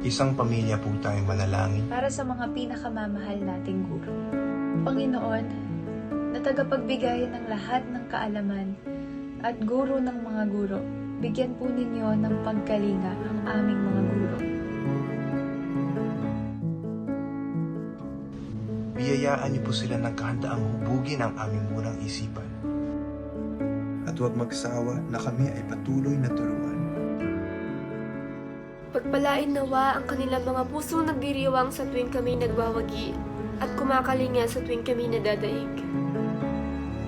Isang pamilya po tayong manalangin. Para sa mga pinakamamahal nating guro. Panginoon, na tagapagbigay ng lahat ng kaalaman at guro ng mga guro, bigyan po ninyo ng pagkalinga ang aming mga guro. Biyayaan niyo po sila ng kahandaang hubugin ang aming murang isipan. At huwag magsawa na kami ay patuloy na turuan. Pagpalain nawa ang kanilang mga pusong nagdiriwang sa tuwing kami nagwawagi at kumakalinga sa tuwing kami nadadaig.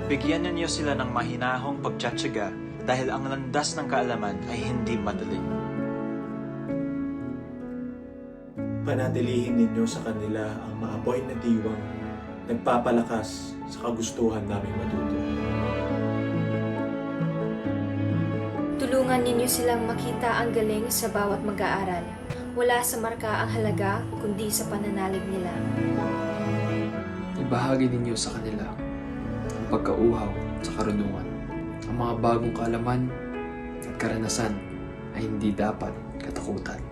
Bigyan ninyo sila ng mahinahong pagtsatsaga dahil ang landas ng kaalaman ay hindi madali. Panatilihin ninyo sa kanila ang maapoy na diwang nagpapalakas sa kagustuhan naming matuto. Tulungan ninyo silang makita ang galing sa bawat mag-aaral. Wala sa marka ang halaga, kundi sa pananalig nila. Ibahagi ninyo sa kanila ang pagkauhaw sa karunungan. Ang mga bagong kaalaman at karanasan ay hindi dapat katakutan.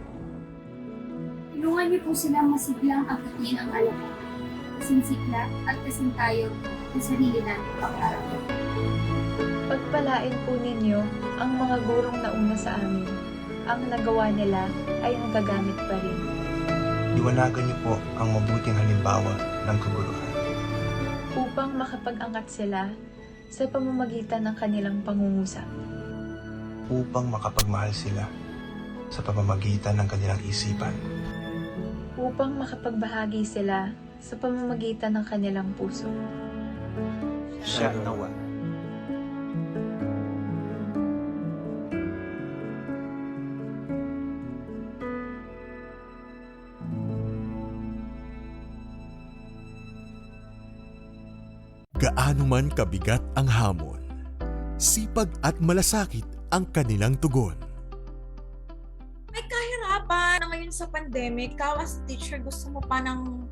Tulungan niyo po silang masiglang angkatin ang alam. Kasing sigla at kasing tayo ng sarili natin pag-aaral. Pagpalain po ninyo ang mga gurong nauna sa amin. Ang nagawa nila ay nagagamit pa rin. Liwanagan niyo po ang mabuting halimbawa ng kaguruhan. Upang makapag-angat sila sa pamamagitan ng kanilang pangungusap. Upang makapagmahal sila sa pamamagitan ng kanilang isipan. Upang makapagbahagi sila sa pamamagitan ng kanilang puso. Siya nawa. Gaano man kabigat ang hamon, sipag at malasakit ang kanilang tugon. May kahirapan na ngayon sa pandemic. Ikaw as teacher, gusto mo pa ng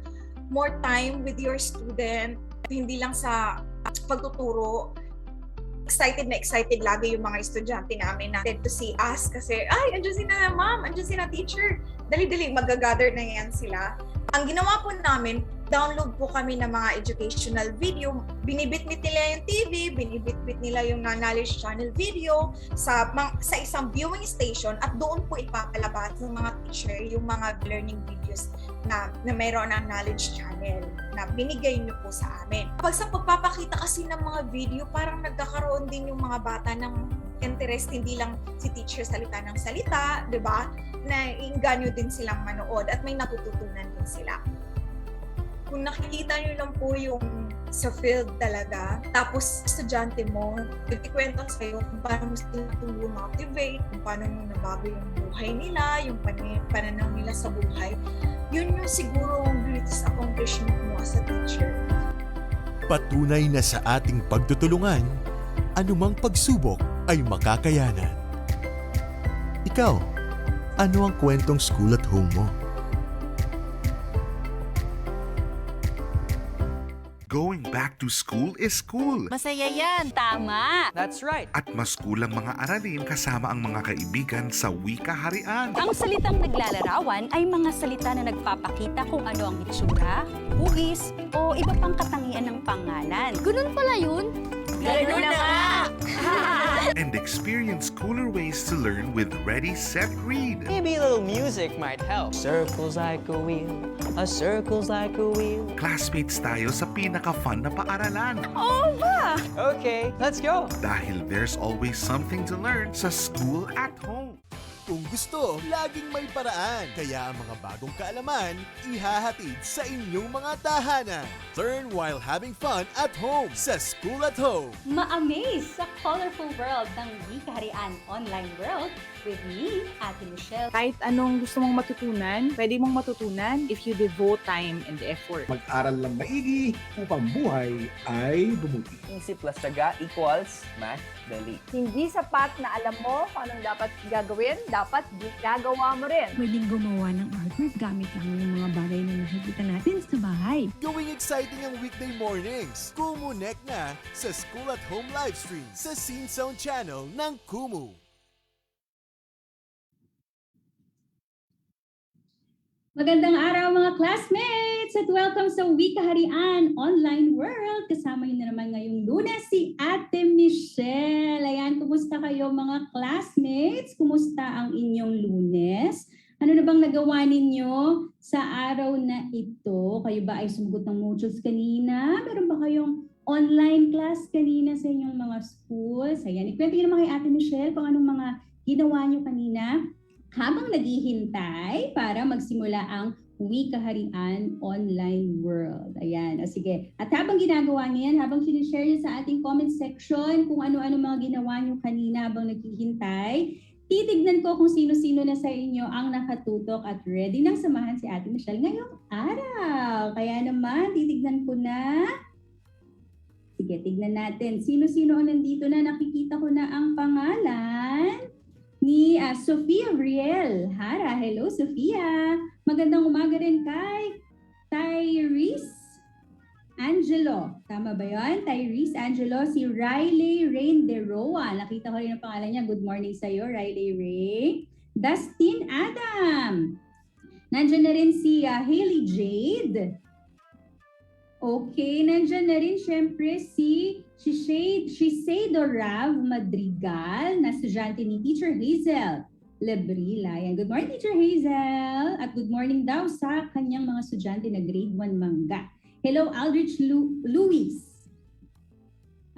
more time with your student, hindi lang sa pagtuturo. Excited na excited lagi yung mga estudyante namin na to see us kasi, ay, andyan si na ma'am, andyan si na teacher. Dali-dali, mag-gather na yan sila. Ang ginawa po namin, download po kami ng mga educational video. Binibitbit nila yung TV, binibitbit nila yung knowledge channel video sa isang viewing station at doon po ipapalabas ng mga teacher yung mga learning videos na mayroon ng knowledge channel na binigay niyo po sa amin. Pag sa pagpapakita kasi ng mga video, parang nagkakaroon din yung mga bata ng interest, hindi lang si teacher salita ng salita, di ba? Na iinganyo din silang manood at may natututunan din sila. Kung nakikita nyo lang po yung sa field talaga, tapos estudyante mo, ikwento sa'yo kung paano mo sila motivate, kung paano mo nabago yung buhay nila, yung pananaw nila sa buhay, yun yung siguro ang greatest accomplishment mo as a teacher. Patunay na sa ating pagtutulungan, anumang pagsubok ay makakayanan. Ikaw, ano ang kwentong school at home mo? Going back to school is cool. Masaya yan, tama. That's right. At mas cool ang mga aralin kasama ang mga kaibigan sa Wika Harian. Ang salitang naglalarawan ay mga salita na nagpapakita kung ano ang itsura, hugis, o iba pang katangian ng pangalan. Ganun pala yun? Ganun na nga! And experience cooler ways to learn with Ready, Set, Read. Maybe a little music might help. Circles like a wheel, a circles like a wheel. Classmates tayo sa pinaka-fun na paaralan. Oo ba? Okay, let's go. Dahil there's always something to learn sa school at home. Kung gusto, laging may paraan. Kaya ang mga bagong kaalaman, ihahatid sa inyong mga tahanan. Learn while having fun at home sa School at Home. Ma-amaze sa colorful world ng Wika Harian Online World with me, Ate Michelle. Kahit anong gusto mong matutunan, pwede mong matutunan if you devote time and effort. Mag-aral lang maigi upang buhay ay bumuti. Easy plus taga equals math dali. Hindi sapat na alam mo kung anong dapat gagawin, dapat gagawa mo rin. Pwedeng gumawa ng artwork gamit lang yung mga bagay na nakikita natin sa bahay. Gawing exciting ang weekday mornings. Kumonek na sa School at Home Livestream sa Scene Zone Channel ng Kumu. Magandang araw mga classmates at welcome sa Wikaharian Online World. Kasama niyo na naman ngayong Lunes si Ate Michelle. Ayan, kumusta kayo mga classmates? Kumusta ang inyong Lunes? Ano na bang nagawa ninyo sa araw na ito? Kayo ba ay sumugot ng modules kanina? Meron ba kayong online class kanina sa inyong mga schools? Ayan, ikwento niyo naman kay Ate Michelle kung anong mga ginawa niyo kanina habang naghihintay para magsimula ang Wikaharian Online World. Ayan, o sige. At habang ginagawa niyo yan, habang sinishare niyo sa ating comment section kung ano-ano mga ginawa niyo kanina habang naghihintay, titignan ko kung sino-sino na sa inyo ang nakatutok at ready nang samahan si Ate Michelle ngayong araw. Kaya naman, titignan ko na. Sige, tignan natin. Sino-sino ang nandito na? Nakikita ko na ang pangalan ni Sofia Riel Hara. Hello, Sofia. Magandang umaga rin kay Tyrese Angelo. Tama ba yun? Tyrese Angelo. Si Riley Rain De Roa. Nakita ko rin ang pangalan niya. Good morning sa'yo, Riley Ray. Dustin Adam. Nandiyan na rin si Hailey Jade. Okay, nandiyan na rin syempre si Shiseido Rav Madrigal, na estudyante ni Teacher Hazel Lebrila. Yan. Good morning, Teacher Hazel. At good morning daw sa kanyang mga estudyante na grade 1 Mangga. Hello, Aldrich Luis.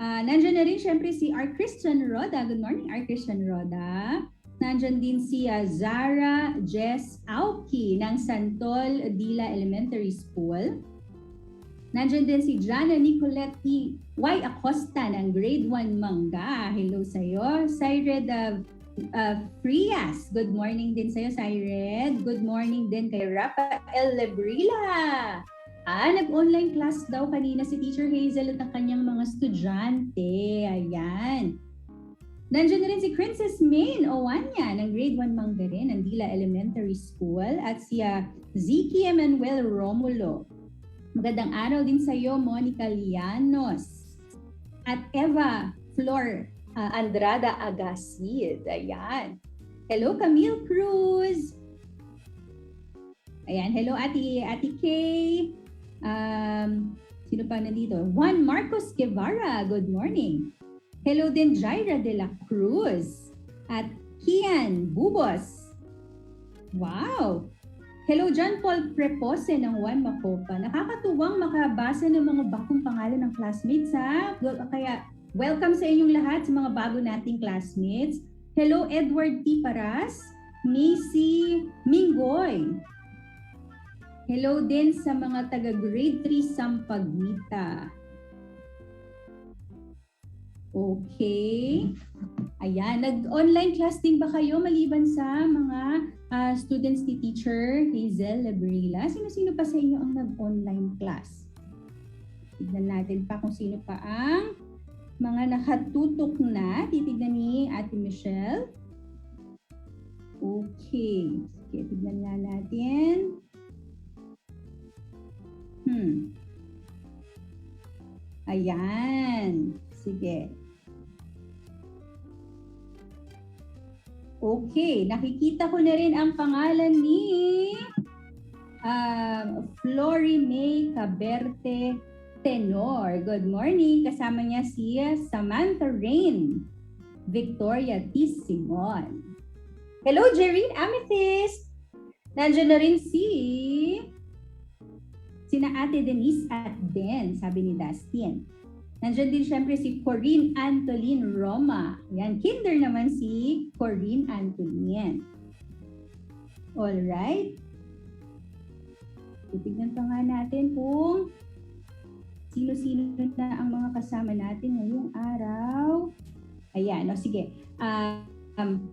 Nandiyan na rin syempre si R. Christian Roda. Good morning, R. Christian Roda. Nandiyan din si Zara Jess Auki ng Santol Dila Elementary School. Nandiyan din si Jana Nicolette Y. Acosta ng grade 1 Mangga. Hello sa'yo. Syred Frias. Good morning din sa'yo, Syred. Good morning din kay Rafael Lebrila. Nag-online class daw kanina si Teacher Hazel at ang kanyang mga estudyante. Ayan. Nandiyan na rin si Princess Main Owanya ng grade 1 Mangga rin ng Dila Elementary School. At si Ziki Emanuel Romulo. Magandang araw din sa iyo, Monica Lianos. At Eva Flor Andrada Agasid. Ayan. Hello, Camille Cruz. Ayan, hello, Ate Kay. Sino pa nandito? Juan Marcos Guevara. Good morning. Hello din, Jaira de la Cruz. At Kian Bubos. Wow. Hello, John Paul Prepose ng Juan Macopa. Nakakatuwang makabasa ng mga bagong pangalan ng classmates, ha? Kaya, welcome sa inyong lahat sa mga bago nating classmates. Hello, Edward T. Paras, Macy Mingoy. Hello din sa mga taga grade 3 Sampaguita. Okay. Ayan, nag-online class din ba kayo maliban sa mga students ni Teacher Hazel Lebrila? Sino-sino pa sa inyo ang nag-online class? Tignan natin pa kung sino pa ang mga nakatutok na. Titignan ni Ate Michelle. Okay. Sige, tignan nga natin. Ayan. Sige. Okay, nakikita ko na rin ang pangalan ni Flory May Caberte Tenor. Good morning. Kasama niya si Samantha Rain Victoria T. Simon. Hello, Jerine Amethyst. Nandiyan na rin sina Ate Denise at Den, sabi ni Dustin. Nandiyan din syempre si Corinne Antolin Roma. Yan, kinder naman si Corinne Antolin. Alright. Titignan pa nga natin kung sino-sino na ang mga kasama natin ngayong araw. Ayan, o sige.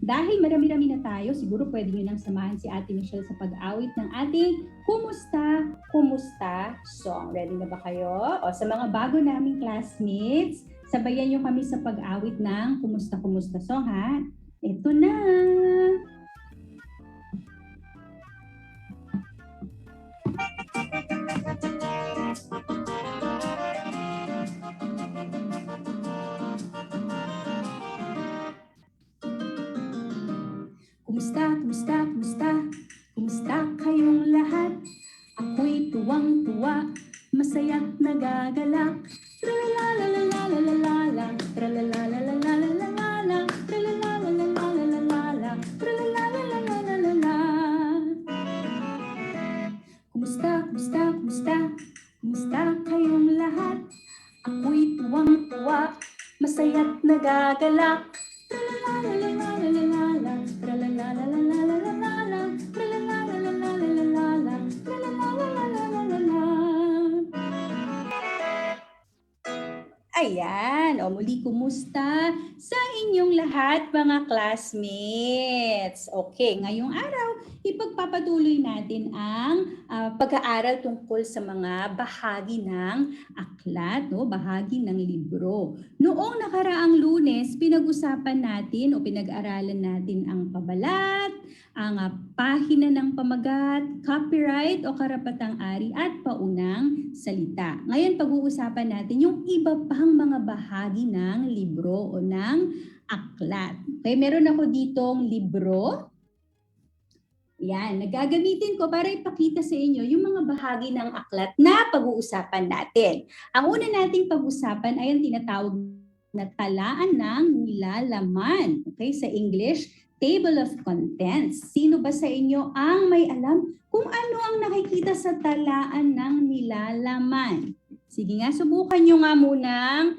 Dahil marami-rami na tayo, siguro pwede nyo nang samahan si Ate Michelle sa pag-awit ng ating Kumusta song. Ready na ba kayo? O sa mga bago naming classmates, Sabayan nyo kami sa pag-awit ng Kumusta Kumusta Song, ha? Ito na! Kumusta, kumusta, kumusta? Kumusta kayong lahat? Ako'y tuwang-tuwa, masaya't nagagalak. Tralalalalalalala, tralalalalalalala, tralalalalalalala, tralalalalalalala. Kumusta, kumusta, kumusta? Kumusta kayong lahat? Ako'y tuwang-tuwa, masaya't nagagalak. Tralalalalalalala, tralalalalalalala, tralalalalalalala, tralalalalalalala. Ayan, o muli kumusta sa inyong lahat mga classmates? Okay, ngayong araw, ipagpapatuloy natin ang pag-aaral tungkol sa mga bahagi ng aklat, no? Bahagi ng libro. Noong nakaraang Lunes, pinag-usapan natin o pinag-aralan natin ang pabalat, ang pahina ng pamagat, copyright o karapatang-ari at paunang salita. Ngayon, pag-uusapan natin yung iba pang mga bahagi ng libro o ng aklat. Okay, meron ako ditong libro. Yan, nagagamitin ko para ipakita sa inyo yung mga bahagi ng aklat na pag-uusapan natin. Ang una nating pag-usapan ay ang tinatawag na talaan ng nilalaman. Okay, sa English, Table of Contents. Sino ba sa inyo ang may alam kung ano ang nakikita sa talaan ng nilalaman? Sige nga, subukan nyo nga munang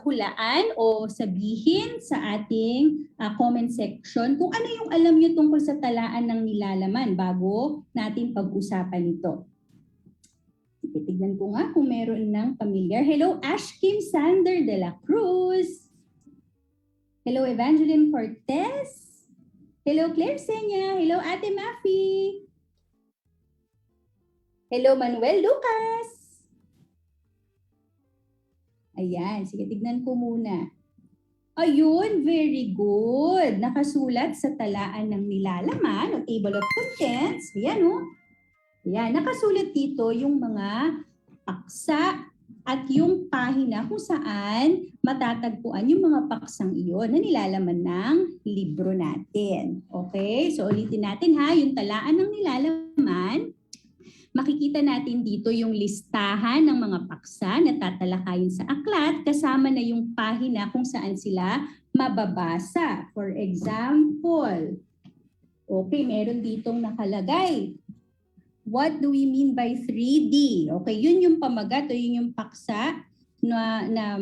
hulaan o sabihin sa ating comment section kung ano yung alam nyo tungkol sa talaan ng nilalaman bago natin pag-usapan ito. Tignan ko nga kung meron ng familiar. Hello, Ashkim Sander de la Cruz. Hello, Evangeline Cortez. Hello, Claire Senya. Hello, Ate Mafi. Hello, Manuel Lucas. Ayan, sige, tignan ko muna. Ayun, very good. Nakasulat sa talaan ng nilalaman o Table of Contents. Ayan, oh. Ayan, nakasulat dito yung mga paksa at yung pahina kung saan matatagpuan yung mga paksang iyon na nilalaman ng libro natin. Okay? So ulitin natin ha, yung talaan ng nilalaman. Makikita natin dito yung listahan ng mga paksa na tatalakayin sa aklat kasama na yung pahina kung saan sila mababasa. For example, okay, meron ditong nakalagay. What do we mean by 3D? Okay, yun yung pamagat o yun yung paksa na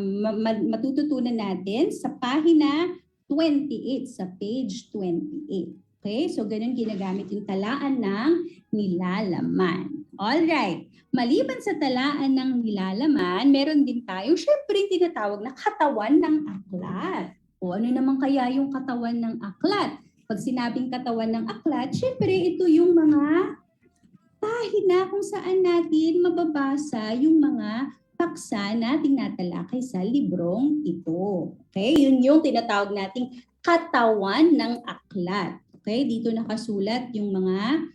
matututunan natin sa pahina 28, sa page 28. Okay, so ganun ginagamit yung talaan ng nilalaman. Alright, maliban sa talaan ng nilalaman, meron din tayo syempre tinatawag na katawan ng aklat. O ano naman kaya yung katawan ng aklat? Pag sinabing katawan ng aklat, syempre ito yung mga pahina kung saan natin mababasa yung mga paksa na tinatalakay sa librong ito. Okay, yun yung tinatawag nating katawan ng aklat. Okay, dito nakasulat yung mga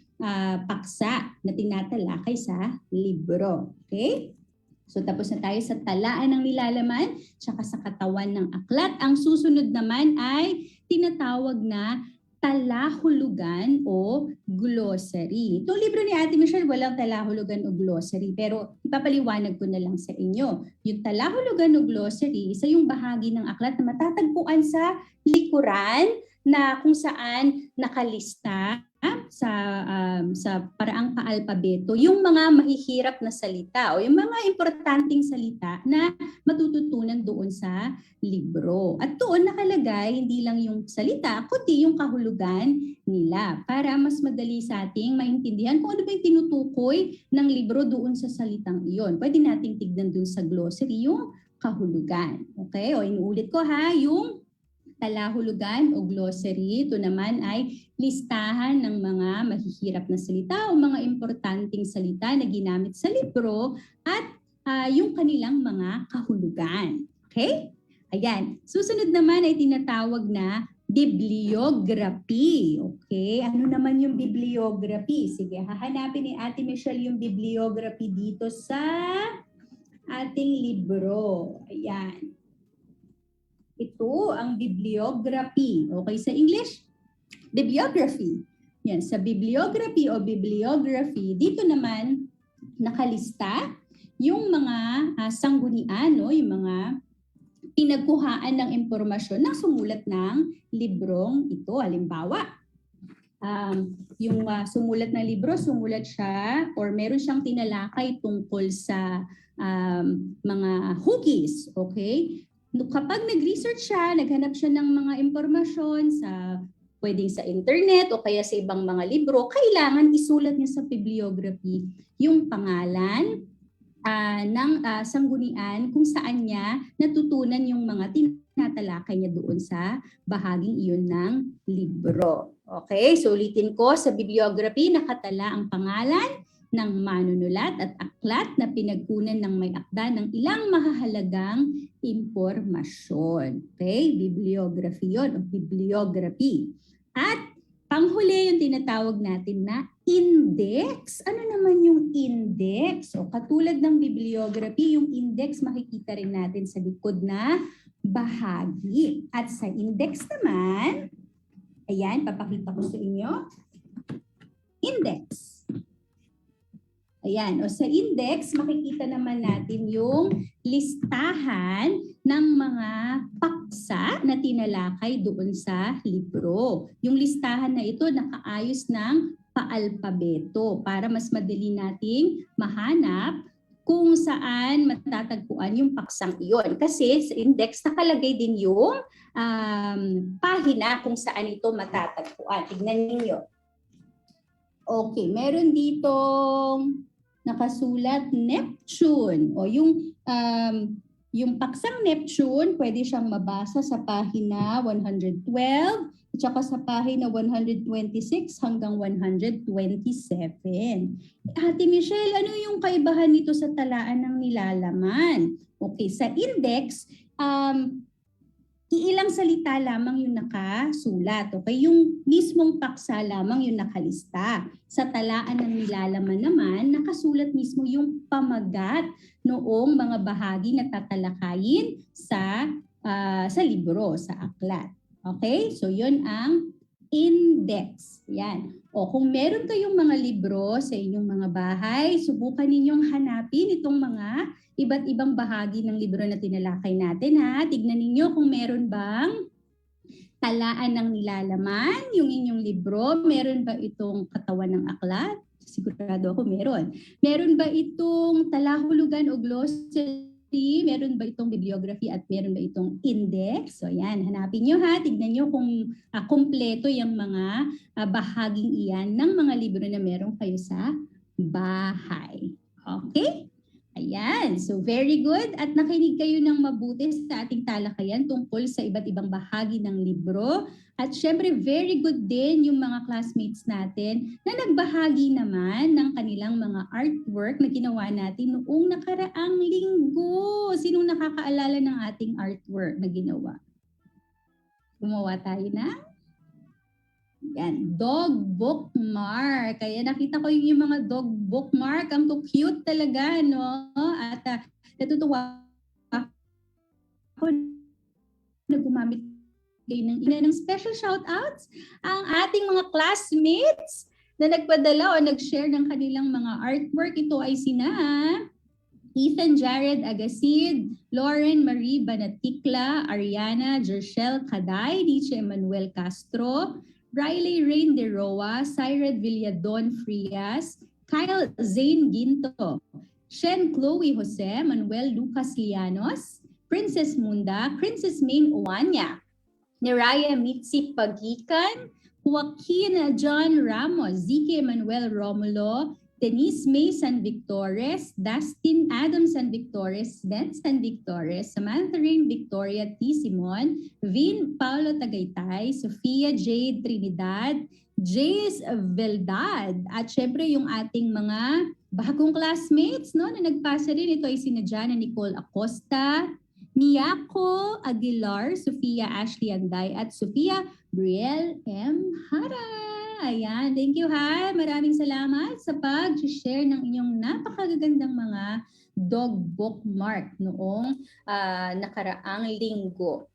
paksa na tinatalakay sa libro. Okay? So tapos na tayo sa talaan ng nilalaman, tsaka sa katawan ng aklat. Ang susunod naman ay tinatawag na talahulugan o glossary. Itong libro ni Ate Michelle, walang talahulugan o glossary, pero ipapaliwanag ko na lang sa inyo. Yung talahulugan o glossary, isa yung bahagi ng aklat na matatagpuan sa likuran na kung saan nakalista sa paraang paalpabeto yung mga mahihirap na salita o yung mga importanteng salita na matututunan doon sa libro. At doon nakalagay hindi lang yung salita, kundi yung kahulugan nila para mas madali sa ating maintindihan kung ano ba yung tinutukoy ng libro doon sa salitang iyon. Pwede nating tignan doon sa glossary yung kahulugan. Okay? O inuulit ko ha, yung talahulugan o glossary, ito naman ay listahan ng mga mahihirap na salita o mga importanteng salita na ginamit sa libro at yung kanilang mga kahulugan. Okay? Ayan. Susunod naman ay tinatawag na bibliography. Okay? Ano naman yung bibliography? Sige, hahanapin ni Ate Michelle yung bibliography dito sa ating libro. Ayan. Ito ang bibliography. Okay, sa English? Bibliography. Yan, sa bibliography o bibliography, dito naman nakalista yung mga sanggunian, no? Yung mga pinagkuhaan ng impormasyon na sumulat ng librong ito. Halimbawa, yung sumulat ng libro, sumulat siya or meron siyang tinalakay tungkol sa mga hugis. Okay? Kapag nag-research siya, naghanap siya ng mga impormasyon pwedeng sa internet o kaya sa ibang mga libro, kailangan isulat niya sa bibliography yung pangalan ng sanggunian kung saan niya natutunan yung mga tinatalakay niya doon sa bahaging iyon ng libro. Okay, so ulitin ko, sa bibliography nakatala ang pangalan ng manunulat at aklat na pinagkunan ng may akda ng ilang mahahalagang impormasyon. Okay, bibliography yun o bibliography. At panghuli yung tinatawag natin na index. Ano naman yung index? O katulad ng bibliography, yung index makikita rin natin sa likod na bahagi. At sa index naman, ayan, papakita ko sa inyo. Index. Ayan, o sa index, makikita naman natin yung listahan ng mga paksa na tinalakay doon sa libro. Yung listahan na ito nakaayos ng paalpabeto para mas madali nating mahanap kung saan matatagpuan yung paksang iyon. Kasi sa index nakalagay din yung pahina kung saan ito matatagpuan. Tignan ninyo. Okay, meron ditong nakasulat Neptune o yung paksang Neptune pwede siyang mabasa sa pahina 112 at saka sa pahina 126 hanggang 127. Ate Michelle, ano yung kaibahan nito sa talaan ng nilalaman? Okay, sa index, iilang salita lamang yung nakasulat. Okay, yung mismong paksa lamang yung nakalista. Sa talaan ng nilalaman naman, nakasulat mismo yung pamagat noong mga bahagi na tatalakayin sa libro, sa aklat. Okay, so yun ang index. Yan. O kung meron kayong mga libro sa inyong mga bahay, subukan ninyong hanapin itong mga iba't ibang bahagi ng libro na tinalakay natin ha. Tignan ninyo kung meron bang talaan ng nilalaman yung inyong libro. Meron ba itong katawan ng aklat? Sigurado ako meron. Meron ba itong talahulugan o glossary? Meron ba itong bibliography at meron ba itong index? So yan, hanapin nyo ha. Tignan nyo kung kumpleto yung mga bahaging iyan ng mga libro na meron kayo sa bahay. Okay? Ayan, so very good at nakinig kayo ng mabuti sa ating talakayan tungkol sa iba't ibang bahagi ng libro. At syempre very good din yung mga classmates natin na nagbahagi naman ng kanilang mga artwork na ginawa natin noong nakaraang linggo. Sinong nakakaalala ng ating artwork na ginawa? Gumawa tayo na? Yan, dog bookmark. Kaya nakita ko yung mga dog bookmark. Ang cute talaga, no? At natutuwa ako na gumamit kayo ng special shoutouts ang ating mga classmates na nagpadala o nag-share ng kanilang mga artwork. Ito ay sina Ethan Jared Agasid, Lauren Marie Banatikla, Ariana Jershel Caday, Nietzsche Emmanuel Castro, Riley Rain De Roa, Cyrad Villadon Frias, Kyle Zane Ginto, Shen Chloe Jose, Manuel Lucas Lianos, Princess Munda, Princess Maine Oanya, Neraya Mitzi Pagikan, Joaquin John Ramos, Zeke Manuel Romulo, Denise May San Victores, Dustin Adam San Victores, Ben San Victores, Samantha Rain Victoria T. Simon, Vin Paulo Tagaytay, Sofia Jade Trinidad, Jace Veldad, at syempre yung ating mga bagong classmates no, na nagpasa rin. Ito ay sina Jana Nicole Acosta, Miyako Aguilar, Sofia Ashley Anday, at Sofia Brielle M. Hara. Ayan, thank you ha. Maraming salamat sa pag-share ng inyong napakagagandang mga dog bookmark noong nakaraang linggo.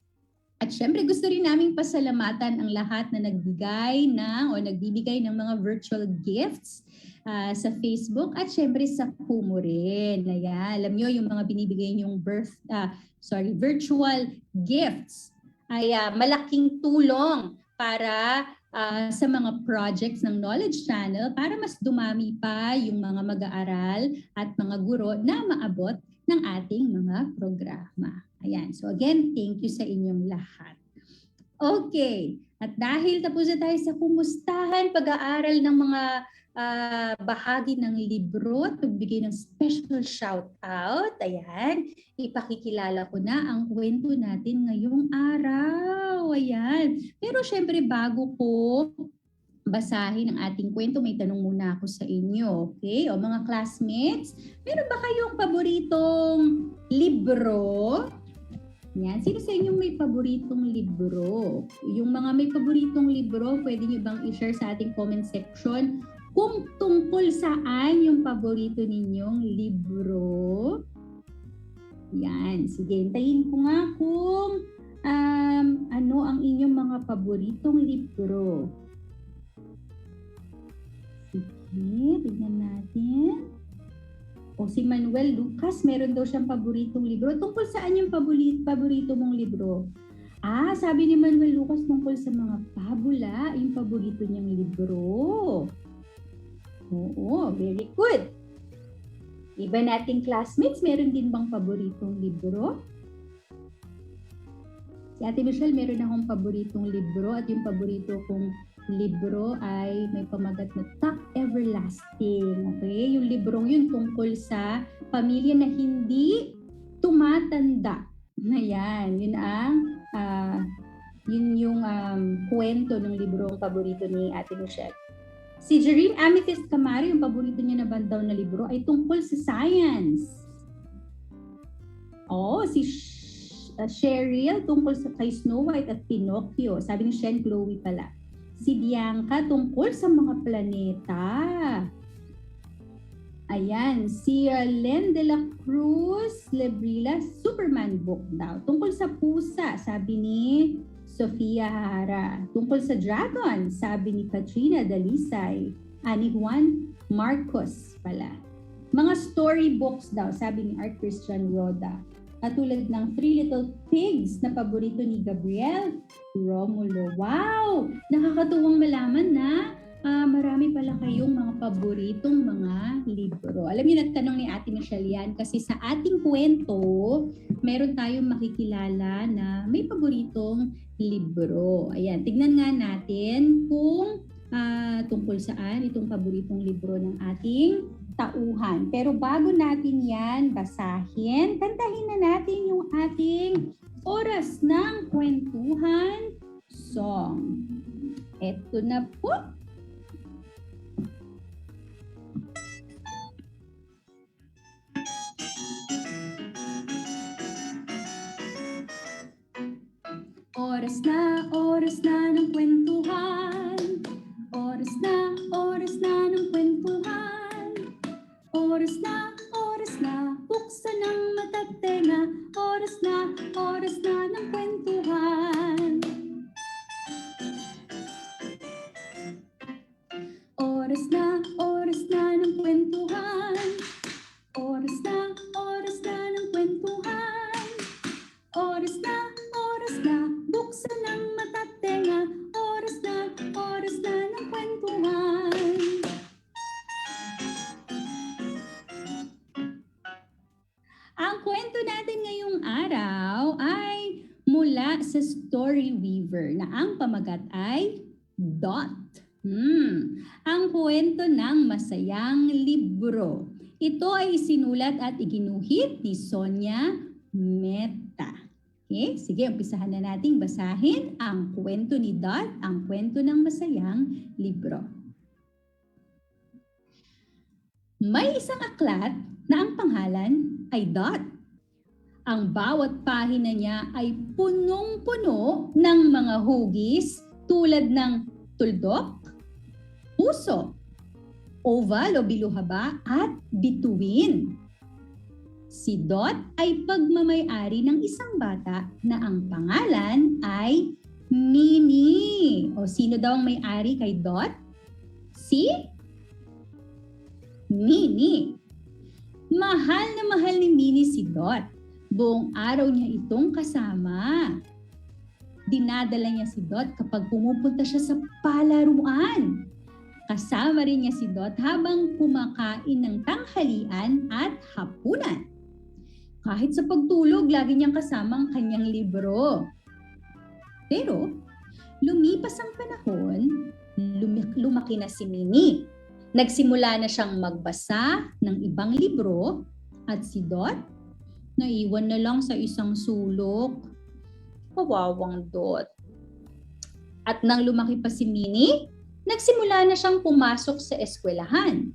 At syempre gusto rin naming pasalamatan ang lahat na nagbigay nagbibigay ng mga virtual gifts sa Facebook at syempre sa Kumu rin. Ayan, alam nyo yung mga binibigay nyong virtual gifts ay malaking tulong para sa mga projects ng Knowledge Channel para mas dumami pa yung mga mag-aaral at mga guro na maabot ng ating mga programa. Ayan. So again, thank you sa inyong lahat. Okay. At dahil tapos na tayo sa kumustahan, pag-aaral ng mga bahagi ng libro at pagbigay ng special shout out, ayan, ipakikilala ko na ang kwento natin ngayong araw. Ayan. Pero syempre bago ko basahin ang ating kwento, may tanong muna ako sa inyo. Okay? O mga classmates, meron ba kayong paboritong libro? Yan. Sino sa inyo may paboritong libro? Yung mga may paboritong libro, pwede nyo bang i-share sa ating comment section kung tungkol saan yung paborito ninyong libro? Yan. Sige, hintayin ko nga kung ano ang inyong mga paboritong libro. Sige, tignan natin. O si Manuel Lucas, meron daw siyang paboritong libro. Tungkol saan yung paborito mong libro? Sabi ni Manuel Lucas tungkol sa mga pabula, yung paborito niyang libro. Oo, very good. Iba nating classmates, meron din bang paboritong libro? Si Ate Michelle, meron akong paboritong libro at yung paborito kong libro ay may pamagat na Top Everlasting. Okay? Yung librong yun tungkol sa pamilya na hindi tumatanda. Ayan, yun ang kwento ng librong paborito ni Ate Michelle. Si Jereen Amethyst Camari, yung paborito niya na bandaw na libro ay tungkol sa science. Si Cheryl tungkol sa kay Snow White at Pinocchio. Sabi ni Shen Chloe pala. Si Bianca tungkol sa mga planeta. Ayan, si Len de la Cruz Lebrila, Superman book daw. Tungkol sa pusa, sabi ni Sofia Hara. Tungkol sa dragon, sabi ni Katrina Dalisay. Ni Juan Marcos pala. Mga storybooks daw, sabi ni Art Christian Roda. Katulad ng Three Little Pigs na paborito ni Gabriel Romulo. Wow! Nakakatuwang malaman na marami pala kayong mga paboritong mga libro. Alam niyo, nagtanong ni Ate Michelle yan kasi sa ating kwento, meron tayong makikilala na may paboritong libro. Ayan, tignan nga natin kung tungkol saan itong paboritong libro ng ating tauhan. Pero bago natin yan basahin, kantahin na natin yung ating oras ng kwentuhan song. Eto na po. Oras na ng kwentuhan. Oras na ng kwentuhan. Oras na, buksan ang mata't tenga. Oras na ng kwentuhan. Oras na ng kwentuhan. Oras na ng kwentuhan. Oras na, buksan ang mata't tenga. Oras na ng kwentuhan. Ang kwento natin ngayong araw ay mula sa Story Weaver na ang pamagat ay Dot. Ang kwento ng masayang libro. Ito ay isinulat at iginuhit ni Sonia Meta. Okay, sige, umpisahan na nating basahin ang kwento ni Dot, ang kwento ng masayang libro. May isang aklat na ang pangalan ay Dot. Ang bawat pahina niya ay punong-puno ng mga hugis tulad ng tuldok, puso, oval o biluhaba at bituin. Si Dot ay pagmamay-ari ng isang bata na ang pangalan ay Minnie. O sino daw ang may-ari kay Dot? Si Minnie. Mahal na mahal ni Minnie si Dot. Buong araw niya itong kasama. Dinadala niya si Dot kapag pumupunta siya sa palaruan. Kasama rin niya si Dot habang kumakain ng tanghalian at hapunan. Kahit sa pagtulog, lagi niyang kasama ang kanyang libro. Pero, lumipas ang panahon, lumaki na si Minnie. Nagsimula na siyang magbasa ng ibang libro at si Dot, naiwan na lang sa isang sulok. Kawawang Dot. At nang lumaki pa si Minnie, nagsimula na siyang pumasok sa eskwelahan.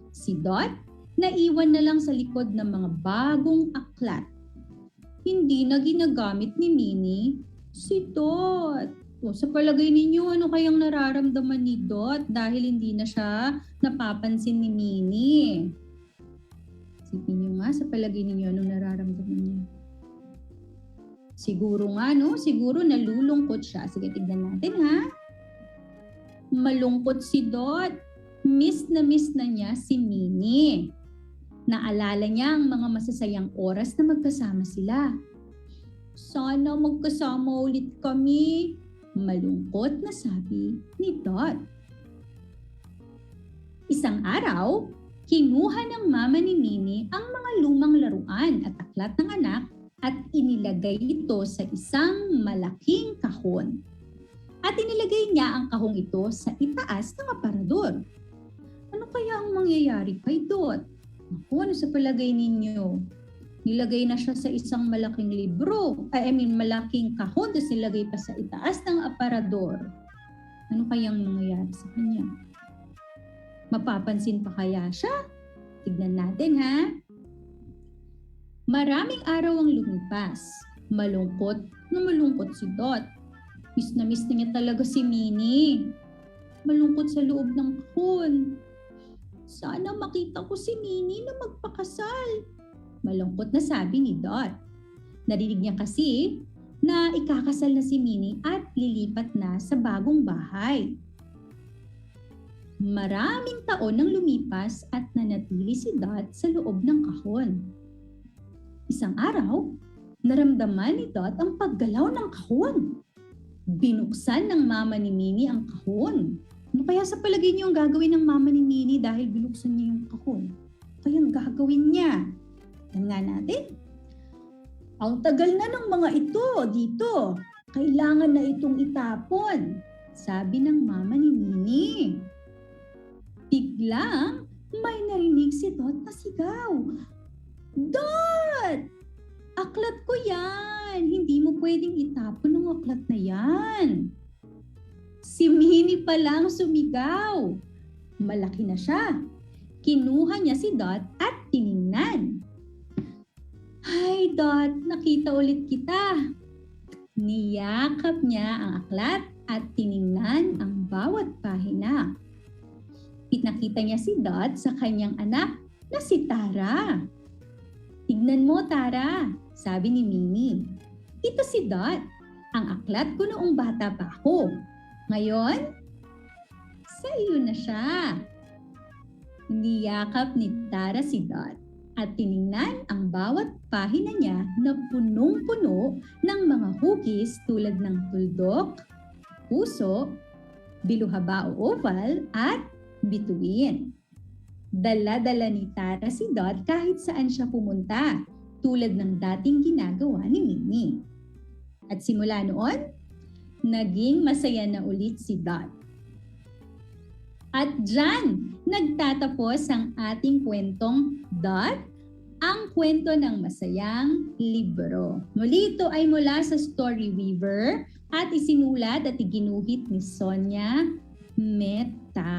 Si Dot, naiwan na lang sa likod ng mga bagong aklat. Hindi na ginagamit ni Minnie si Dot. O, sa palagay ninyo, ano kayang nararamdaman ni Dot dahil hindi na siya napapansin ni Minnie? Isipin nyo nga, sa palagay ninyo, anong nararamdaman niya? Siguro nga, no? Siguro nalulungkot siya. Sige, tignan natin, ha? Malungkot si Dot. Miss na niya si Minnie. Naalala niya ang mga masasayang oras na magkasama sila. Sana magkasama ulit kami. Malungkot na sabi ni Dot. Isang araw, kinuha ng mama ni Minnie ang mga lumang laruan at aklat ng anak at inilagay ito sa isang malaking kahon. At inilagay niya ang kahong ito sa itaas ng aparador. Ano kaya ang mangyayari kay Dot? Ako, ano sa palagay ninyo? Nilagay na siya sa isang malaking libro. Malaking kahon, tapos nilagay pa sa itaas ng aparador. Ano kayang mangyayari sa kanya? Mapapansin pa kaya siya? Tignan natin, ha? Maraming araw ang lumipas. Malungkot si Dot. Miss na niya talaga si Minnie. Malungkot sa loob ng kahon. Sana makita ko si Minnie na magpakasal. Malungkot na sabi ni Dot. Narinig niya kasi na ikakasal na si Minnie at lilipat na sa bagong bahay. Maraming taon nang lumipas at nanatili si Dot sa loob ng kahon. Isang araw, naramdaman ni Dot ang paggalaw ng kahon. Binuksan ng mama ni Minnie ang kahon. Ano kaya sa palagay niyo ang gagawin ng mama ni Minnie dahil binuksan niya yung kahon? Kaya ang gagawin niya? Tingnan natin. Ang tagal na ng mga ito dito. Kailangan na itong itapon, sabi ng mama ni Minnie. Biglang may narinig si Dot na sigaw. Dot! Aklat ko yan! Hindi mo pwedeng itapon ang aklat na yan. Si Minnie pa lang sumigaw. Malaki na siya. Kinuha niya si Dot at tiningnan. Hi Dot, nakita ulit kita. Niyakap niya ang aklat at tiningnan ang bawat pahina. Pinakita niya si Dot sa kanyang anak na si Tara. Tignan mo Tara, sabi ni Minnie. Ito si Dot, ang aklat ko noong bata pa ako. Ngayon, sa iyo na siya. Niyakap ni Tara si Dot at tiningnan ang bawat pahina niya na punong-puno ng mga hugis tulad ng tuldok, puso, biluhaba o oval at bituin. Dala-dala ni Tara si Dot kahit saan siya pumunta, tulad ng dating ginagawa ni Minnie. At simula noon, naging masaya na ulit si Dot. At dyan, nagtatapos ang ating kwentong Dot, ang kwento ng masayang libro. Muli ito ay mula sa Story Weaver at isinulat at iginuhit ni Sonia Meta.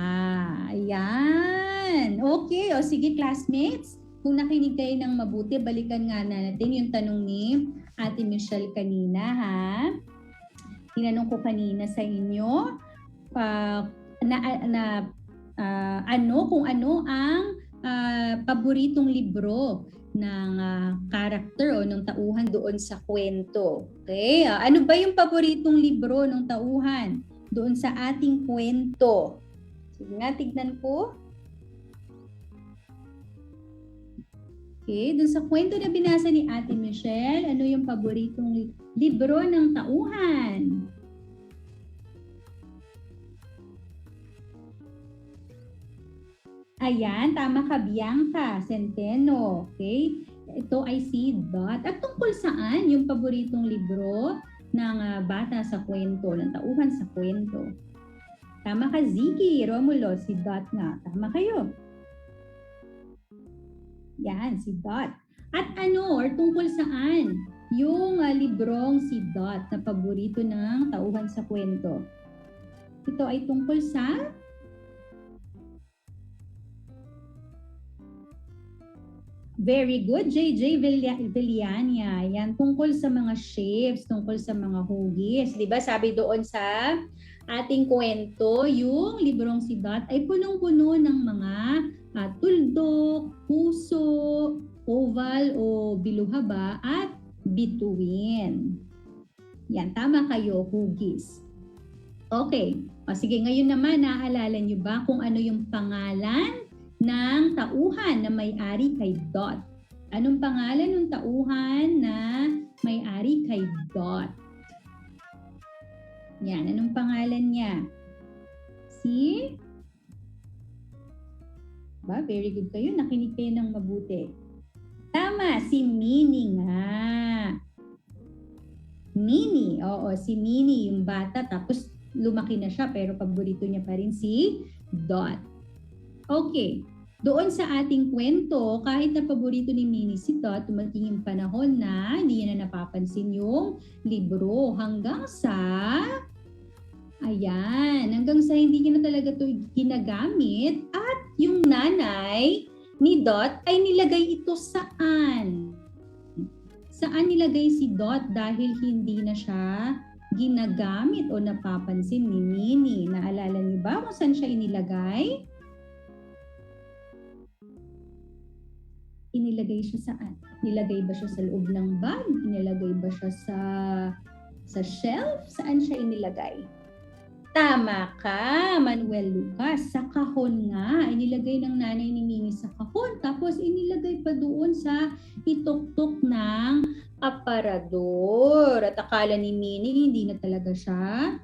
Ayan. Okay, o sige classmates, kung nakinig kayo ng mabuti, balikan nga natin yung tanong ni Ate Michelle kanina, ha? Tinanong ko kanina sa inyo, kung ano ang paboritong libro ng character o ng tauhan doon sa kwento. Okay? Ano ba yung paboritong libro ng tauhan doon sa ating kwento? Sige nga, tignan ko. Okay, doon sa kwento na binasa ni Ate Michelle, ano yung paboritong libro ng tauhan? Ayan, tama ka, Bianca Centeno. Okay? Ito ay si Dot. At tungkol saan yung paboritong libro ng bata sa kwento, ng tauhan sa kwento? Tama ka, Ziggy, Romulo, si Dot nga. Tama kayo. Yan, si Dot. At ano, or tungkol saan yung librong si Dot na paborito ng tauhan sa kwento? Ito ay tungkol sa very good, JJ Villania. Yan, tungkol sa mga shapes, tungkol sa mga hugis. Diba sabi doon sa ating kwento, yung librong si Dot ay punong-puno ng mga tuldok, puso, oval o biluhaba at bituin. Yan, tama kayo, hugis. Okay, sige, ngayon naman, naaalala nyo ba kung ano yung pangalan ng tauhan na may-ari kay Dot? Anong pangalan ng tauhan na may-ari kay Dot? Yan, anong pangalan niya? Si? Very good kayo. Nakinig kayo ng mabuti. Tama, si Minnie nga. Minnie, oo, si Minnie, yung bata, tapos lumaki na siya, pero paborito niya pa rin si Dot. Okay, doon sa ating kwento, kahit na paborito ni Minnie si Dot, dumating yung panahon na hindi niya na napapansin yung libro hanggang sa hindi niya na talaga ito ginagamit at yung nanay ni Dot ay nilagay ito saan? Saan nilagay si Dot dahil hindi na siya ginagamit o napapansin ni Minnie? Naalala niyo ba kung saan siya inilagay? Inilagay siya saan? Nilagay ba siya sa loob ng bag? Inilagay ba siya sa shelf? Saan siya inilagay? Tama ka, Manuel Lucas. Sa kahon nga. Inilagay ng nanay ni Minnie sa kahon. Tapos inilagay pa doon sa ituktok ng aparador. At akala ni Minnie hindi na talaga siya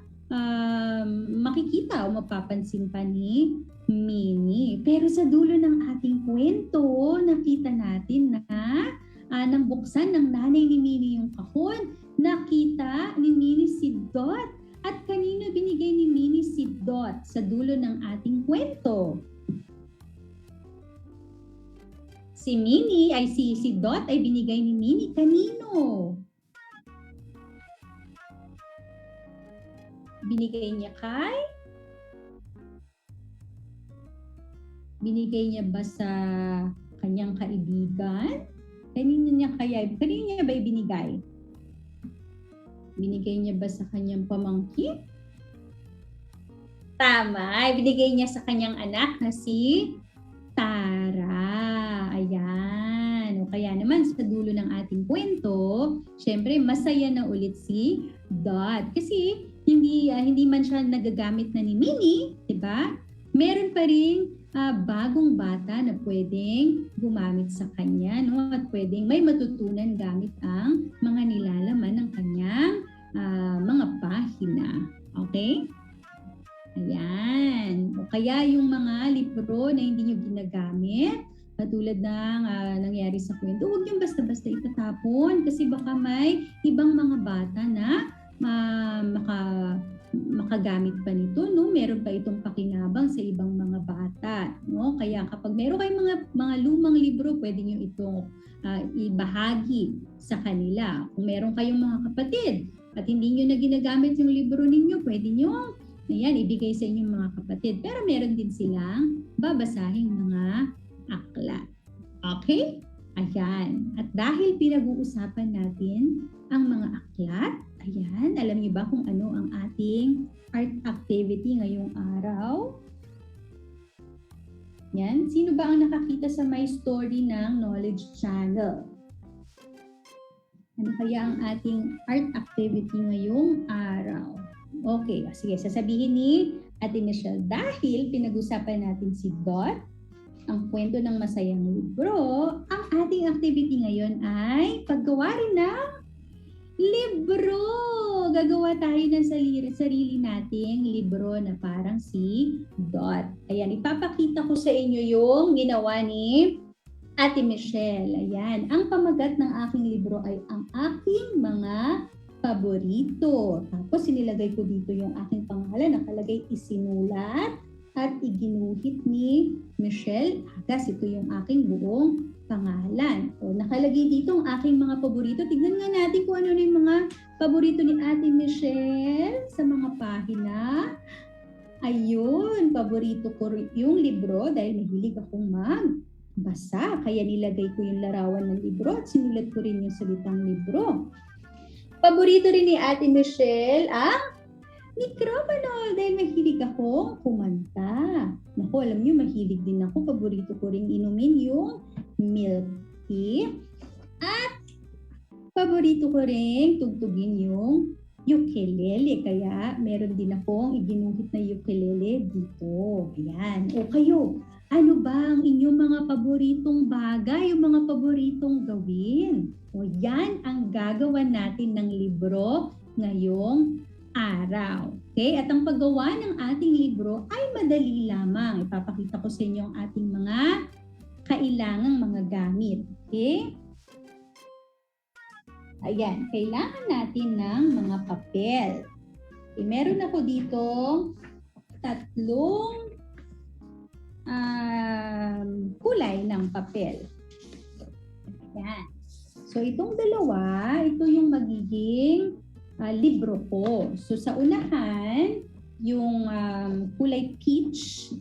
makikita o mapapansin pa ni Minnie. Pero sa dulo ng ating kwento, nakita natin na nang buksan ng nanay ni Minnie yung kahon, nakita ni Minnie si Dot. At kanino binigay ni Minnie si Dot sa dulo ng ating kwento? Si Dot ay binigay ni Minnie kanino? Binigay niya kay? Binigay niya ba sa kanyang kaibigan? Kanino niya ba ibinigay? Binigay niya ba sa kanyang pamangkin? Tama, binigay niya sa kanyang anak na si Tara. Ayan. O kaya naman sa dulo ng ating kwento, syempre masaya na ulit si Dot. Kasi hindi man siya nagagamit na ni Minnie, 'di ba? Meron pa ring bagong bata na pwedeng gumamit sa kanya, no? At pwedeng may matutunan gamit ang mga nilalaman ng kanyang mga pahina. Okay? Ayan. O kaya yung mga libro na hindi nyo ginagamit, katulad ng nangyari sa kwento, huwag nyo basta-basta itatapon kasi baka may ibang mga bata na makagamit pa nito, no? Meron pa itong pakinabang sa ibang mga bata, no? Kaya kapag meron kayong mga lumang libro, pwede niyo itong ibahagi sa kanila. Kung meron kayong mga kapatid at hindi niyo na ginagamit yung libro ninyo, pwede niyo ibigay sa inyong mga kapatid. Pero meron din silang babasahing mga aklat. Okay? Ayan. At dahil pinag-uusapan natin ang mga aklat, ayan, alam niyo ba kung ano ang ating art activity ngayong araw? Yan. Sino ba ang nakakita sa My Story ng Knowledge Channel? Ano kaya ang ating art activity ngayong araw? Okay, sige, sasabihin ni Ate Michelle, dahil pinag-usapan natin si Dot, ang kwento ng masayang libro, ang ating activity ngayon ay paggawa rin ng libro. Gagawa tayo ng sarili nating libro na parang si Dot. Ayan, ipapakita ko sa inyo yung ginawa ni Ate Michelle. Ayan, ang pamagat ng aking libro ay ang aking mga paborito. Tapos sinilagay ko dito yung aking pangalan, nakalagay isinulat at iginuhit ni Michelle Agas. Ito yung aking buong pangalan. O, nakalagay dito ang aking mga paborito. Tignan nga natin kung ano yung mga paborito ni Ate Michelle sa mga pahina. Ayun, paborito ko yung libro dahil mahilig akong magbasa. Kaya nilagay ko yung larawan ng libro at sinulat ko rin yung salitang libro. Paborito rin ni Ate Michelle ang microphone dahil mahilig akong kumanta. Naku, alam niyo, mahilig din ako. Paborito ko rin inumin yung milk tea. At paborito ko rin tugtugin yung ukulele. Kaya meron din akong iginuhit na ukulele dito. Ayan. O kayo, ano ba ang inyong mga paboritong bagay, yung mga paboritong gawin? O yan ang gagawan natin ng libro ngayong araw. Okay? At ang paggawa ng ating libro ay madali lamang. Ipapakita ko sa inyo ang ating mga kailangang mga gamit. Okay? Ayan, kailangan natin ng mga papel. Okay, meron ako dito tatlong kulay ng papel. Ayan. So itong dalawa, ito yung magiging libro ko. So sa unahan, yung kulay peach,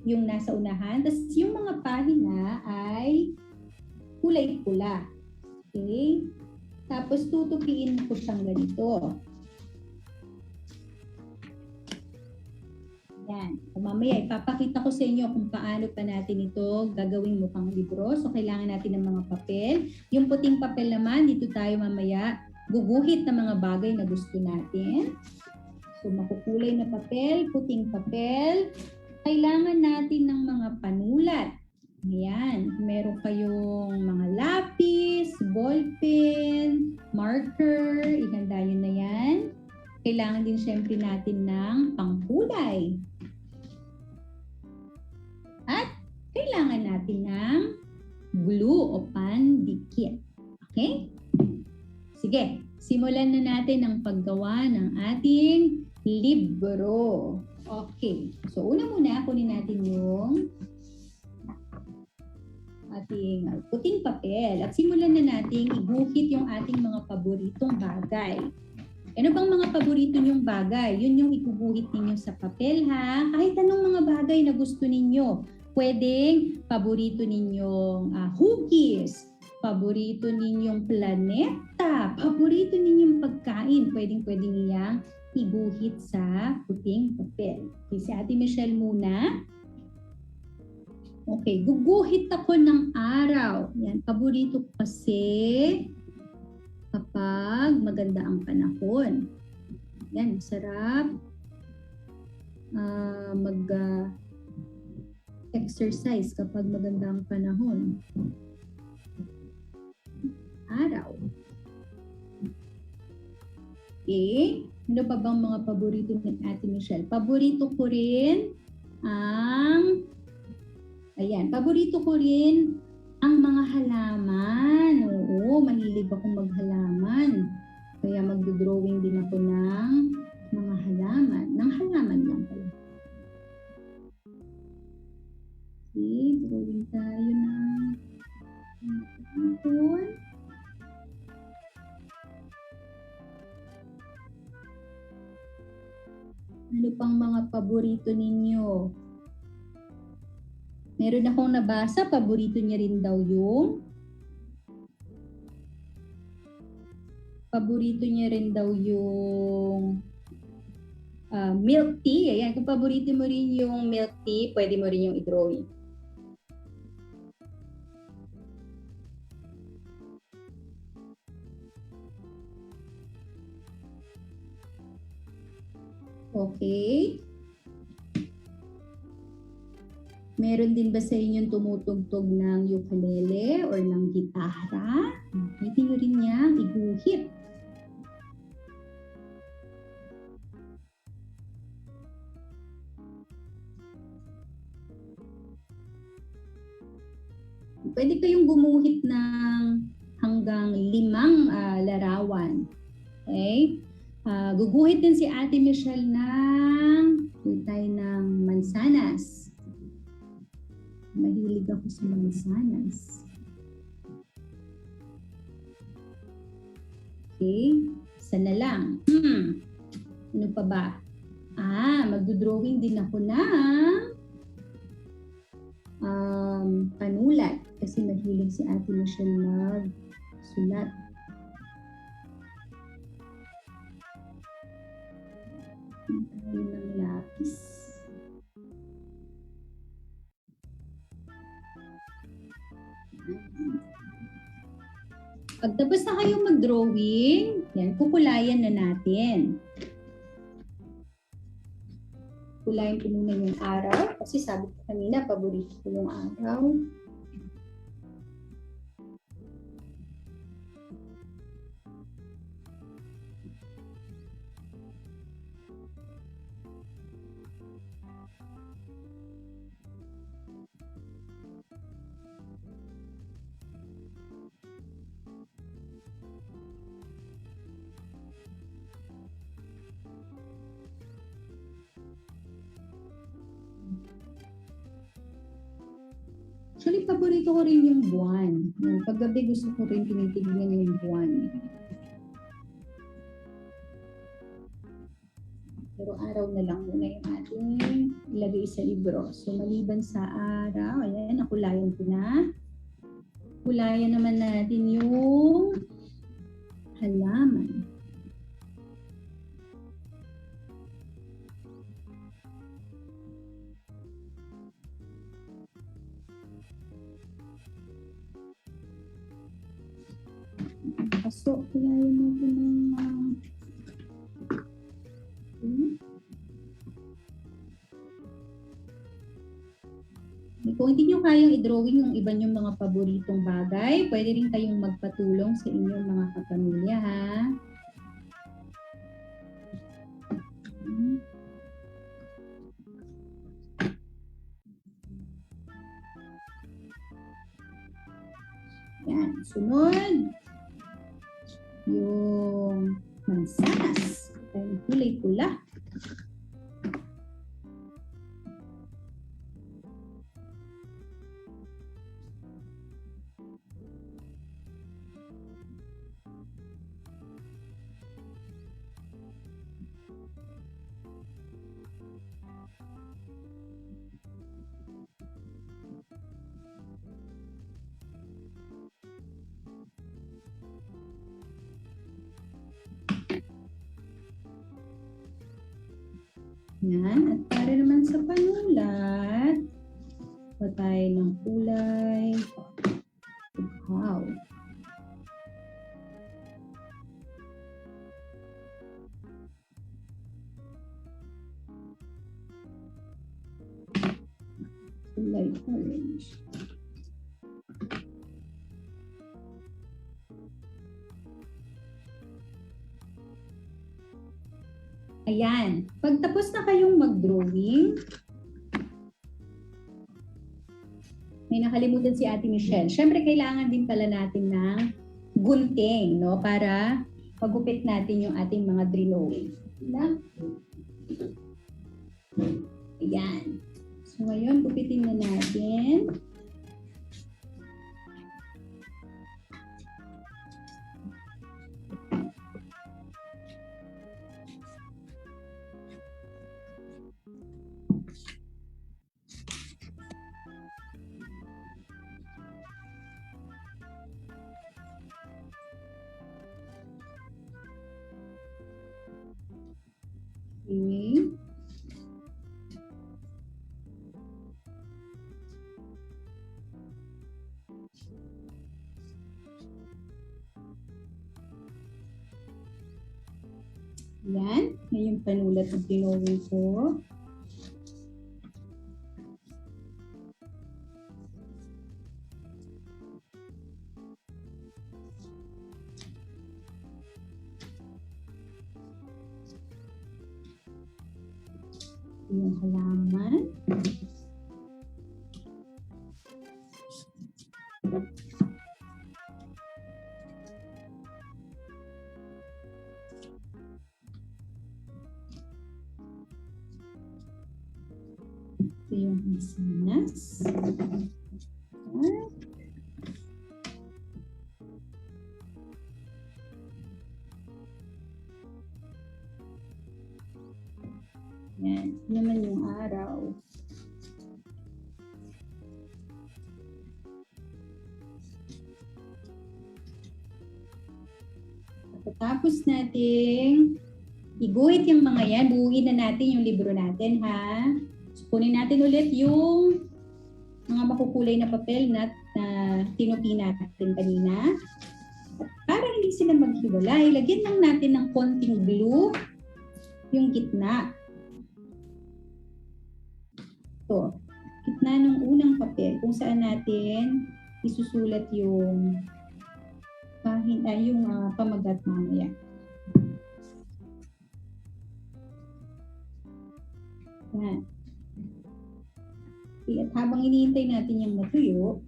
yung nasa unahan. Tapos yung mga pahina ay kulay pula. Okay? Tapos tutupiin ko siyang ganito. Yan. So, mamaya ipapakita ko sa inyo kung paano pa natin ito gagawin mukhang libro. So kailangan natin ng mga papel. Yung puting papel naman, dito tayo mamaya guguhit ng mga bagay na gusto natin. So makukulay na papel, puting papel. Kailangan natin ng mga panulat. Ayan, meron kayong mga lapis, ballpen, marker, ihanda nyo na yan. Kailangan din syempre natin ng pangkulay. At kailangan natin ng glue o pandikit. Okay? Sige, simulan na natin ang paggawa ng ating libro. Okay, so una muna kunin natin yung ating puting papel at simulan na nating iguhit yung ating mga paboritong bagay. Ano bang mga paborito niyong bagay? Yun yung iguguhit ninyo sa papel ha. Kahit anong mga bagay na gusto ninyo. Pwedeng paborito ninyong hugis, paborito ninyong planeta, paborito ninyong pagkain. Pwedeng niyang iguhit sa puting papel. Okay, si Ate Michelle muna. Okay, guguhit ako ng araw. Yan, paborito ko kasi kapag maganda ang panahon. Yan, sarap exercise kapag maganda ang panahon. Araw. Okay, ano pa bang mga paborito ni Ate Michelle? Paborito ko rin ang paborito ko rin ang mga halaman. Oo, mahilig akong maghalaman. Kaya magdo-drawing din ako ng mga halaman. Ng halaman lang pala. Okay, drawing tayo ng hapon. Ano pang mga paborito ninyo? Meron akong nabasa, paborito niya rin daw yung milk tea. Ayan, kung paborito mo rin yung milk tea, pwede mo rin yung i-drawing. Okay. Meron din ba sa inyong tumutugtog ng ukulele or ng gitara? Pwede nyo rin niyang iguhit. Pwede kayong gumuhit ng hanggang 5 larawan. Okay? Guguhit din si Ate Michelle ng mansanas. Mahilig ako sa mansanas. Okay? Isa na lang. Ano pa ba? Magdodrawing din ako ng panulat. Kasi mahilig si Ate Michelle magsulat. Tayo ng lapis. Pag tapos na kayong mag-drawing, yan, kukulayan na natin. Kulayan ko muna yung araw. Kasi sabi ko kanina, paborito ko yung araw. Actually, paborito ko rin yung buwan. Paggabi gusto ko rin tinitignan yung buwan. Pero araw na lang muna yung ating ilagay sa libro. So, maliban sa araw, ayan, nakulayan ko na. Kulayan naman natin yung halaman. So, kulayan natin ng kung hindi nyo kayang i-drawing yung iba nyong mga paboritong bagay, pwede rin kayong magpatulong sa inyong mga kapamilya, ha? Yan, sunod. Yung mansanas. Yung kulay pula. Yan. At para naman sa panulat, pa tayo ng kulay. Wow. Kulay orange. Ayan. Pag tapos na kayong mag-drawing, may nakalimutan si Ate Michelle. Siyempre, kailangan din pala natin ng gunting, no? Para pagupit natin yung ating mga drawing. Ayan. So, ngayon, gupitin na natin. Yan. Yan yung panulat na pinowing ko. Yung halaman. Ito yung mansanas. At yan. Ito naman yung araw. Pagkatapos nating iguhit yung mga yan, buuin na natin yung libro natin, ha? So, kunin natin ulit yung mga makukulay na papel na tinupi natin kanina. At para hindi sila maghiwalay, lagyan lang natin ng konting glue yung gitna. Ito, gitna ng unang papel kung saan natin isusulat yung pamagat mamaya. Yan. At habang iniintay natin yung matuyo,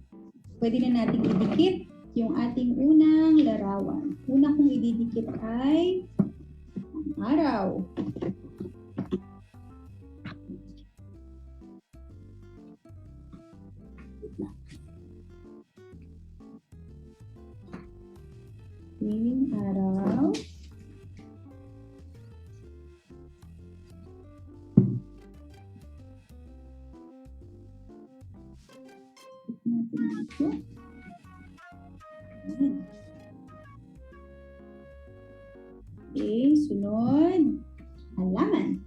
pwede na natin idikit yung ating unang larawan. Una kong ididikit ay ang araw. Yung araw. Natin dito. Okay, sunod. Halaman.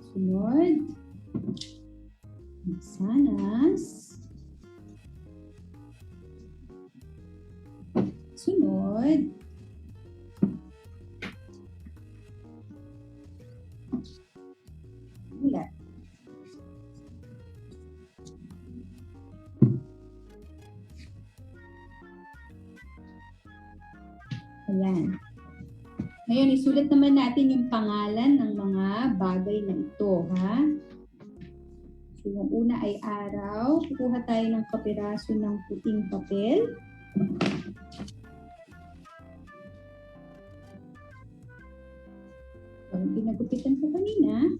Sunod. Mansanas. Sunod. Ulat. Ayan. Ngayon, isulat naman natin yung pangalan ng mga bagay na ito, ha? So, yung una ay araw. Kukuha tayo ng kapiraso ng puting papel. Ang pinagupitan ko kanina,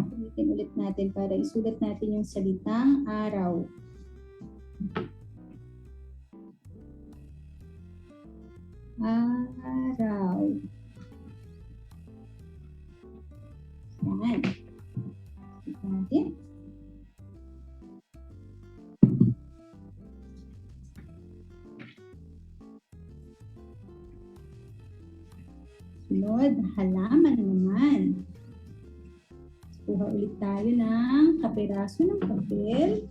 ulitin ulit natin para isulat natin yung salitang araw. Araw. Yan. Ito natin. Sunod, halaman naman. Kuha ulit tayo ng kapiraso ng papel.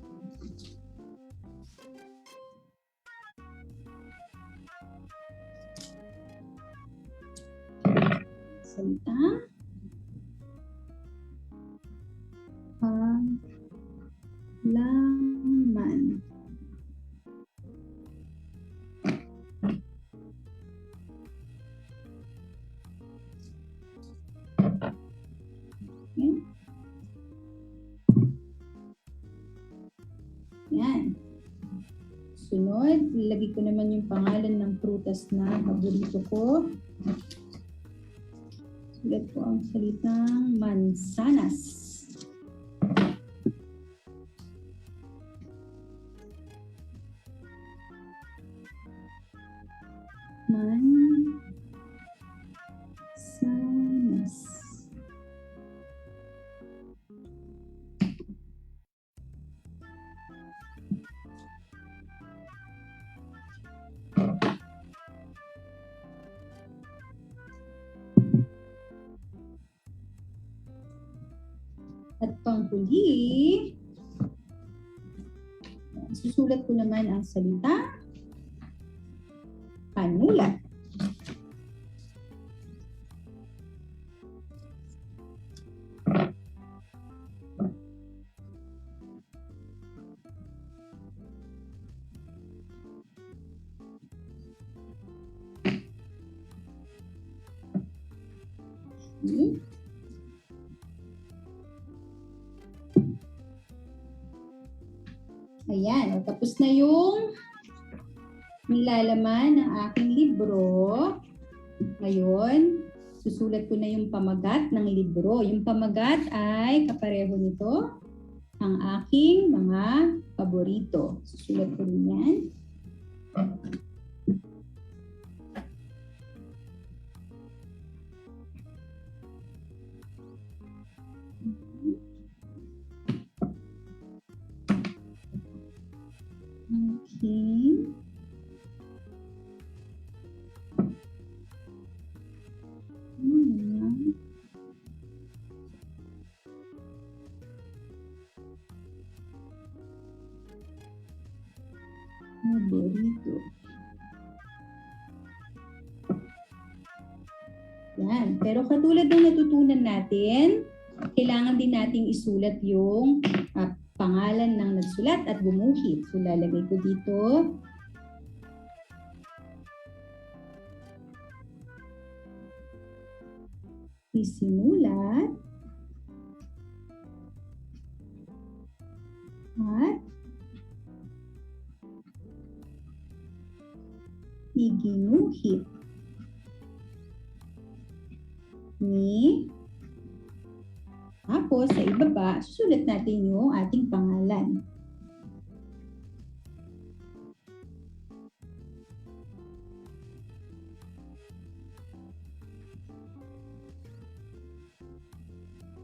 Salita. Halaman. Okay. Yan. Sunod, ilagay ko naman yung pangalan ng prutas na paborito ko. Sulat ko ang salitang mansanas. Mansanas. huli, susulat ko naman ang salita panulat. Ayan, tapos na yung nilalaman ng aking libro. Ngayon, susulat ko na yung pamagat ng libro. Yung pamagat ay kapareho nito, ang aking mga paborito. Susulat ko rin yan. Okay. Paborito. Yan. Pero katulad ng natutunan natin, kailangan din nating isulat yung pangalan ng nagsulat at gumuhit. So, lalagay ko dito. Isinulat. At iginuhit ni. Tapos, sa ibaba, susulat natin yung ating pangalan.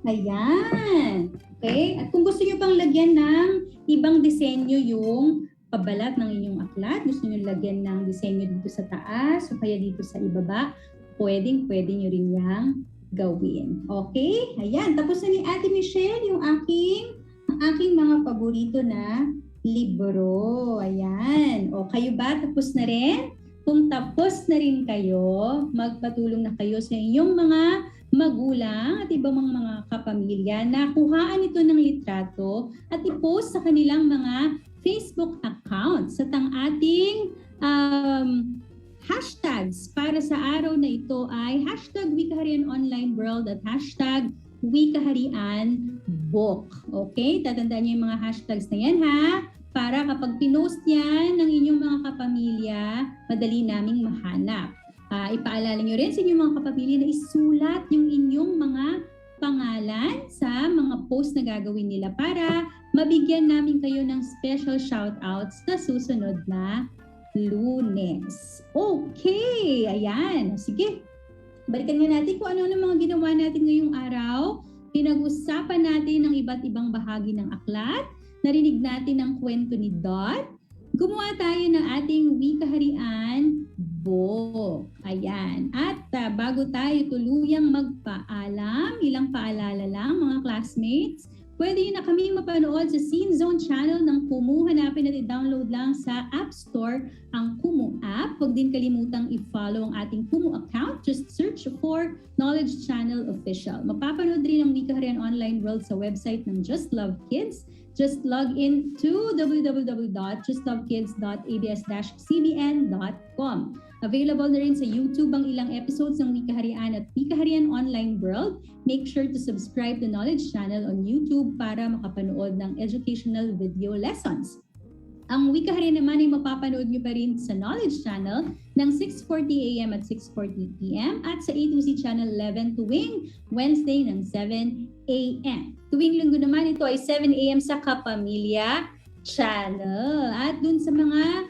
Ayan. Okay? At kung gusto nyo pang lagyan ng ibang disenyo yung pabalat ng inyong aklat, gusto nyo lagyan ng disenyo dito sa taas o kaya dito sa ibaba, pwede nyo rin yang gawin. Okay? Ayan. Tapos na ni Ate Michelle yung aking mga paborito na libro. Ayan. O kayo ba? Tapos na rin? Kung tapos na rin kayo, magpatulong na kayo sa inyong mga magulang at ibang mga kapamilya na kuhaan ito ng litrato at i-post sa kanilang mga Facebook accounts at ang ating hashtags para sa araw na ito ay #WikaHarianOnlineWorld at #WikaHarianBook. Okay? Tatandaan niyo yung mga hashtags na yan ha? Para kapag pinost yan ng inyong mga kapamilya, madali naming mahanap. Ipaalala niyo rin sa inyong mga kapamilya na isulat yung inyong mga pangalan sa mga post na gagawin nila para mabigyan namin kayo ng special shoutouts sa susunod na Lunes. Okay, ayan. Sige, balikan nga natin kung ano ang mga ginawa natin ngayong araw. Pinag-usapan natin ang iba't ibang bahagi ng aklat. Narinig natin ang kwento ni Dot. Gumawa tayo ng ating Wikaharian book. Ayan. At bago tayo tuluyang magpaalam, ilang paalala lang mga classmates, pwede nyo na kami mapanood sa Scene Zone channel ng Kumu. Hanapin at i-download lang sa App Store ang Kumu app. Huwag din kalimutang i-follow ang ating Kumu account. Just search for Knowledge Channel Official. Mapapanood rin ang Wikaharian Online World sa website ng Just Love Kids. Just log in to www.justlovekids.abs-cbn.com. Available na rin sa YouTube ang ilang episodes ng Wikaharian at Wikaharian Online World. Make sure to subscribe to Knowledge Channel on YouTube para makapanood ng educational video lessons. Ang Wikaharian naman ay mapapanood nyo pa rin sa Knowledge Channel ng 6:40 AM at 6:40 PM at sa A2C Channel 11 tuwing Wednesday ng 7 AM. Tuwing Linggo naman ito ay 7 AM sa Kapamilya Channel. At dun sa mga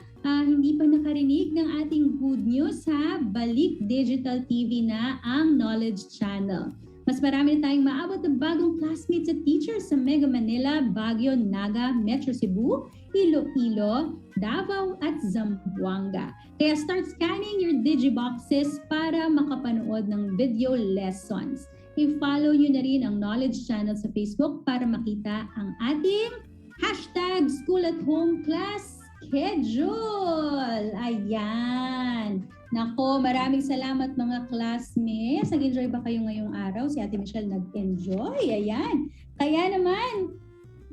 hindi pa nakarinig ng ating good news ha, balik Digital TV na ang Knowledge Channel. Mas marami na tayong maabot na bagong classmates at teachers sa Mega Manila, Baguio, Naga, Metro Cebu, Iloilo, Davao at Zamboanga. Kaya start scanning your digiboxes para makapanood ng video lessons. I-follow nyo na rin ang Knowledge Channel sa Facebook para makita ang ating #SchoolAtHomeClass schedule. Ayan. Nako, maraming salamat mga classmates. Nag-enjoy ba kayo ngayong araw? Si Ate Michelle nag-enjoy. Ayan. Kaya naman,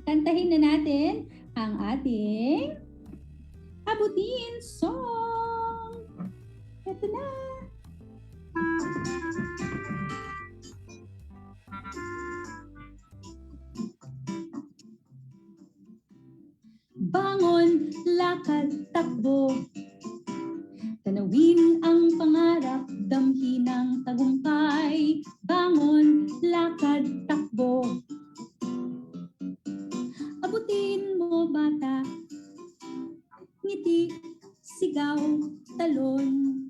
kantahin na natin ang ating Abutin Song. Ito na. Bangon, lakad, takbo. Tanawin ang pangarap, damhin ang tagumpay. Bangon, lakad, takbo. Abutin mo bata, ngiti, sigaw, talon.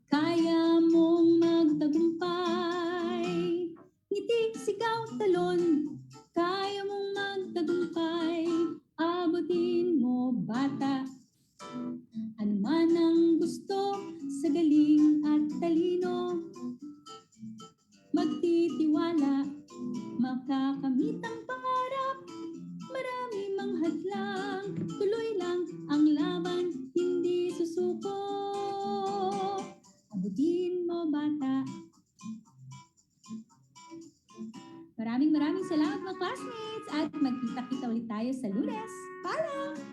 Kaya mong magtagumpay. Ngiti, sigaw, talon. Kaya mong magtagumpay. Abutin mo bata. Ano man ang gusto sa galing at talino. Magtitiwala, makakamit ang pangarap. Marami mang hadlang, tuloy lang ang laban, hindi susuko. Abutin mo bata. Maraming salamat mga classmates at magkita-kita ulit tayo sa Lunes. Paalam!